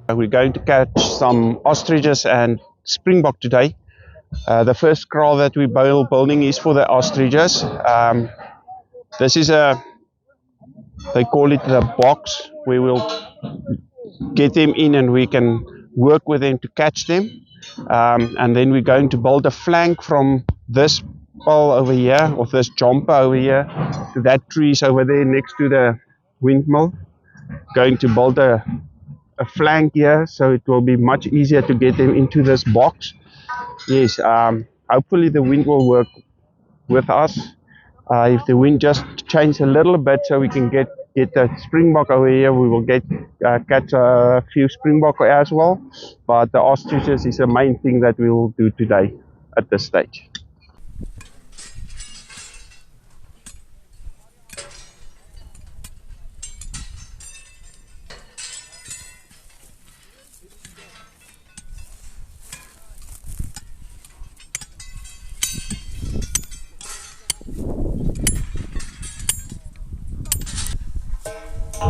We're going to catch some ostriches and springbok today. The first kraal that we're building is for the ostriches. This is they call it the box, where we'll get them in and we can work with them to catch them. And then we're going to build a flank from this pole over here, or this jumper over here, to that tree is over there next to the windmill. Going to build a flank here, so it will be much easier to get them into this box. Yes, hopefully the wind will work with us. If the wind just changes a little bit, so we can get the springbok over here, we will catch a few springbok as well. But the ostriches is the main thing that we will do today at this stage.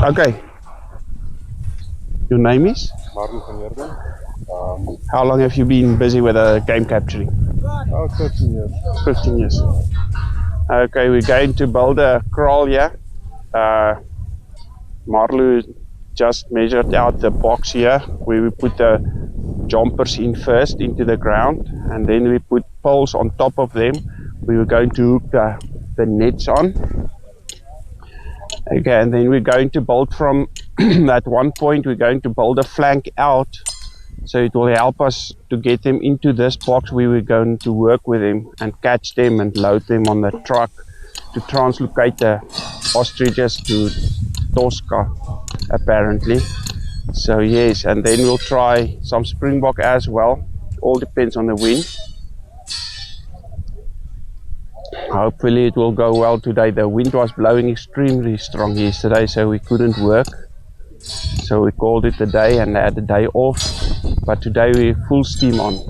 Okay. Your name is? How long have you been busy with game capturing? Oh, 13 years. 15 years. Okay, we're going to build a kraal here. Marlu just measured out the box here, where we put the jumpers in first into the ground, and then we put poles on top of them. We were going to hook the nets on. Okay, and then we're going to build from that one point, we're going to build a flank out, so it will help us to get them into this box where we're going to work with them and catch them and load them on the truck to translocate the ostriches to Tosca, apparently. So yes, and then we'll try some springbok as well. All depends on the wind. Hopefully it will go well today. The wind was blowing extremely strong yesterday, so we couldn't work. So we called it a day and had a day off. But today we're full steam on.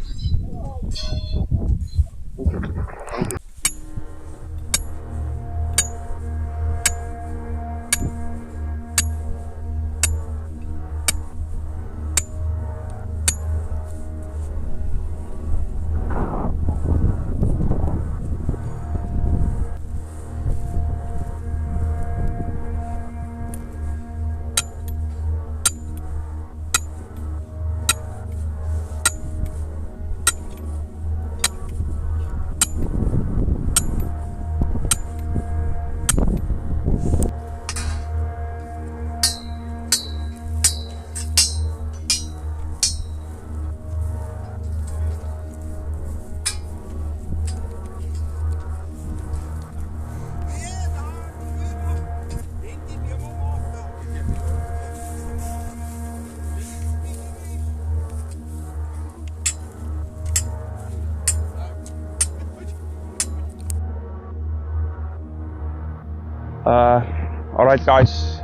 Alright guys,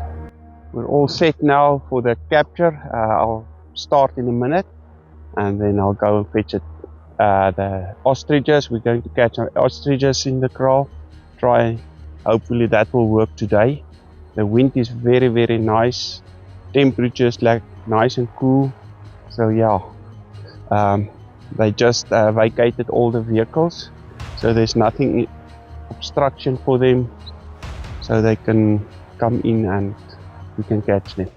we're all set now for the capture. I'll start in a minute and then I'll go and fetch it. The ostriches, we're going to catch ostriches in the kraal. Hopefully that will work today. The wind is very, very nice. Temperatures like nice and cool. So yeah, they just vacated all the vehicles, so there's nothing obstruction for them, so they can come in and we can catch them.